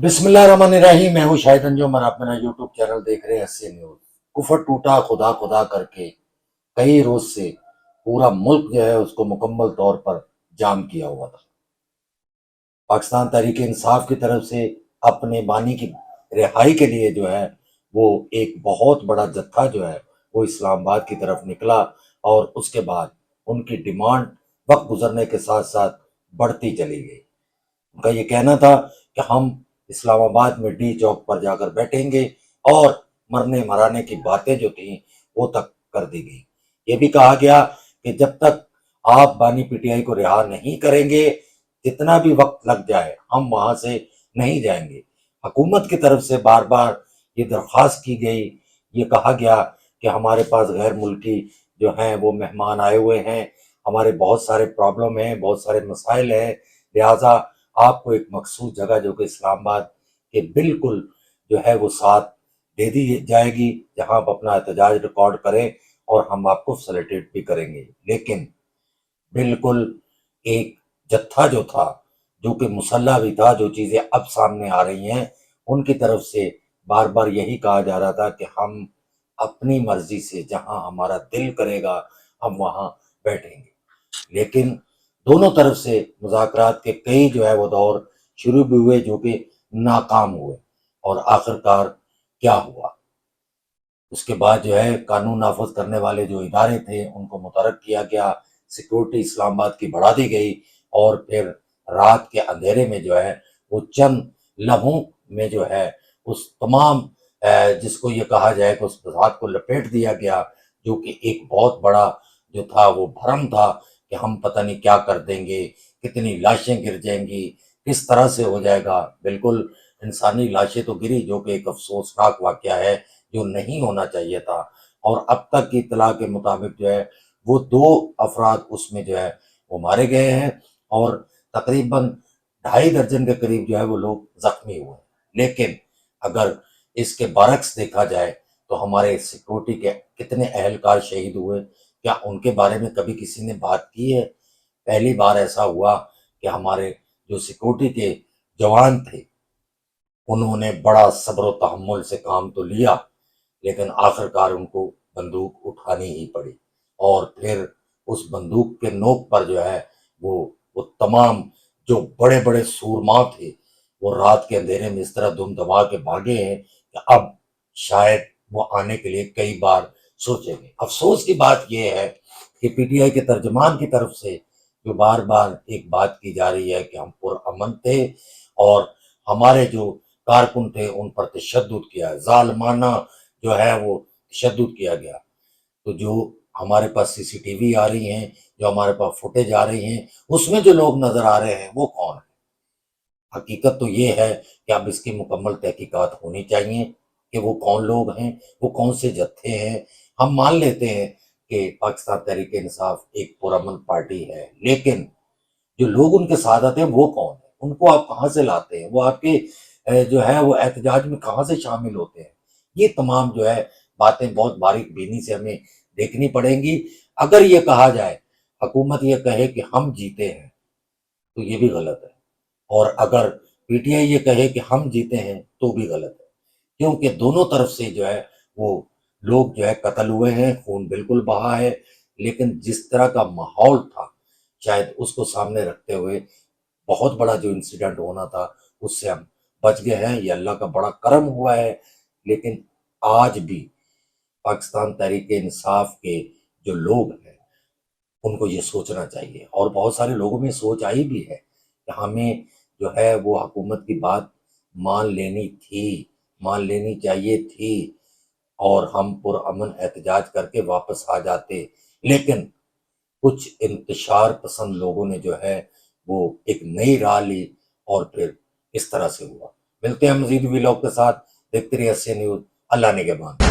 بسم اللہ الرحمن الرحیم، میں ہوں شاہد انجم اور آپ میرا یوٹیوب چینل دیکھ رہے ہیں ایس نیوز۔ کفر ٹوٹا خدا خدا کر کے کئی روز سے پورا ملک جو ہے اس کو مکمل طور پر جام کیا ہوا تھا۔ پاکستان تحریک انصاف کی طرف سے اپنے بانی کی رہائی کے لیے جو ہے وہ ایک بہت بڑا جتھا جو ہے وہ اسلام آباد کی طرف نکلا، اور اس کے بعد ان کی ڈیمانڈ وقت گزرنے کے ساتھ ساتھ بڑھتی چلی گئی۔ ان کا یہ کہنا تھا کہ ہم اسلام آباد میں ڈی چوک پر جا کر بیٹھیں گے، اور مرنے مرانے کی باتیں جو تھیں وہ تک کر دی گئی۔ یہ بھی کہا گیا کہ جب تک آپ بانی پی ٹی آئی کو رہا نہیں کریں گے، جتنا بھی وقت لگ جائے ہم وہاں سے نہیں جائیں گے۔ حکومت کی طرف سے بار بار یہ درخواست کی گئی، یہ کہا گیا کہ ہمارے پاس غیر ملکی جو ہیں وہ مہمان آئے ہوئے ہیں، ہمارے بہت سارے پرابلم ہیں، بہت سارے مسائل ہیں، لہٰذا آپ کو ایک مخصوص جگہ جو کہ اسلام آباد کے بالکل جو ہے وہ ساتھ دے دی جائے گی، جہاں آپ اپنا احتجاج ریکارڈ کریں اور ہم آپ کو فیسیلیٹیٹ بھی کریں گے۔ لیکن بالکل ایک جتھا جو تھا، جو کہ مسلح بھی تھا، جو چیزیں اب سامنے آ رہی ہیں ان کی طرف سے بار بار یہی کہا جا رہا تھا کہ ہم اپنی مرضی سے جہاں ہمارا دل کرے گا ہم وہاں بیٹھیں گے۔ لیکن دونوں طرف سے مذاکرات کے کئی جو ہے وہ دور شروع بھی ہوئے جو کہ ناکام ہوئے، اور آخرکار کیا ہوا؟ اس کے بعد جو ہے قانون نافذ کرنے والے جو ادارے تھے ان کو متحرک کیا گیا، سیکورٹی اسلام آباد کی بڑھا دی گئی، اور پھر رات کے اندھیرے میں جو ہے وہ چند لمحوں میں جو ہے اس تمام جس کو یہ کہا جائے کہ اس فساد کو لپیٹ دیا گیا، جو کہ ایک بہت بڑا جو تھا وہ بھرم تھا کہ ہم پتہ نہیں کیا کر دیں گے، کتنی لاشیں گر جائیں گی، کس طرح سے ہو جائے گا۔ بالکل انسانی لاشیں تو گری، جو کہ ایک افسوسناک واقعہ ہے، جو نہیں ہونا چاہیے تھا۔ اور اب تک کی اطلاع کے مطابق جو ہے وہ 2 افراد اس میں جو ہے وہ مارے گئے ہیں، اور تقریباً 2.5 درجن کے قریب جو ہے وہ لوگ زخمی ہوئے ہیں۔ لیکن اگر اس کے برعکس دیکھا جائے تو ہمارے سیکورٹی کے کتنے اہلکار شہید ہوئے، کیا ان کے بارے میں کبھی کسی نے بات کی ہے؟ پہلی بار ایسا ہوا کہ ہمارے جو سیکورٹی کے جوان تھے انہوں نے بڑا صبر و تحمل سے کام تو لیا، لیکن آخرکار ان کو بندوق اٹھانی ہی پڑی، اور پھر اس بندوق کے نوک پر جو ہے وہ تمام جو بڑے بڑے سورما تھے وہ رات کے اندھیرے میں اس طرح دم دبا کے بھاگے ہیں کہ اب شاید وہ آنے کے لیے کئی بار سوچیں گے۔ افسوس کی بات یہ ہے کہ پی ٹی آئی کے ترجمان کی طرف سے جو بار بار ایک بات کی جا رہی ہے کہ ہم پرامن تھے، اور ہمارے جو کارکن تھے ان پر تشدد کیا ہے، ظالمانہ جو ہے وہ تشدد کیا گیا۔ تو جو ہمارے پاس سی سی ٹی وی آ رہی ہیں، جو ہمارے پاس فوٹیج آ رہی ہیں، اس میں جو لوگ نظر آ رہے ہیں وہ کون ہیں؟ حقیقت تو یہ ہے کہ اب اس کی مکمل تحقیقات ہونی چاہیے کہ وہ کون لوگ ہیں، وہ کون سے جتھے ہیں۔ ہم مان لیتے ہیں کہ پاکستان تحریک انصاف ایک پرامن پارٹی ہے، لیکن جو لوگ ان کے ساتھ آتے ہیں وہ کون ہیں؟ ان کو آپ کہاں سے لاتے ہیں؟ وہ آپ کے جو ہے وہ احتجاج میں کہاں سے شامل ہوتے ہیں؟ یہ تمام جو ہے باتیں بہت باریک بینی سے ہمیں دیکھنی پڑیں گی۔ اگر یہ کہا جائے، حکومت یہ کہے کہ ہم جیتے ہیں، تو یہ بھی غلط ہے، اور اگر پی ٹی آئی یہ کہے کہ ہم جیتے ہیں تو بھی غلط ہے، کیونکہ دونوں طرف سے جو ہے وہ لوگ جو ہے قتل ہوئے ہیں، خون بالکل بہا ہے۔ لیکن جس طرح کا ماحول تھا، شاید اس کو سامنے رکھتے ہوئے بہت بڑا جو انسیڈنٹ ہونا تھا اس سے ہم بچ گئے ہیں، یہ اللہ کا بڑا کرم ہوا ہے۔ لیکن آج بھی پاکستان تحریک انصاف کے جو لوگ ہیں ان کو یہ سوچنا چاہیے، اور بہت سارے لوگوں میں سوچ آئی بھی ہے کہ ہمیں جو ہے وہ حکومت کی بات مان لینی تھی، مان لینی چاہیے تھی، اور ہم پرامن احتجاج کر کے واپس آ جاتے۔ لیکن کچھ انتشار پسند لوگوں نے جو ہے وہ ایک نئی راہ لی، اور پھر اس طرح سے ہوا۔ ملتے ہیں مزید ویلاگ کے ساتھ، دیکھتے رہیے ایس نیوز۔ اللہ نگہبان۔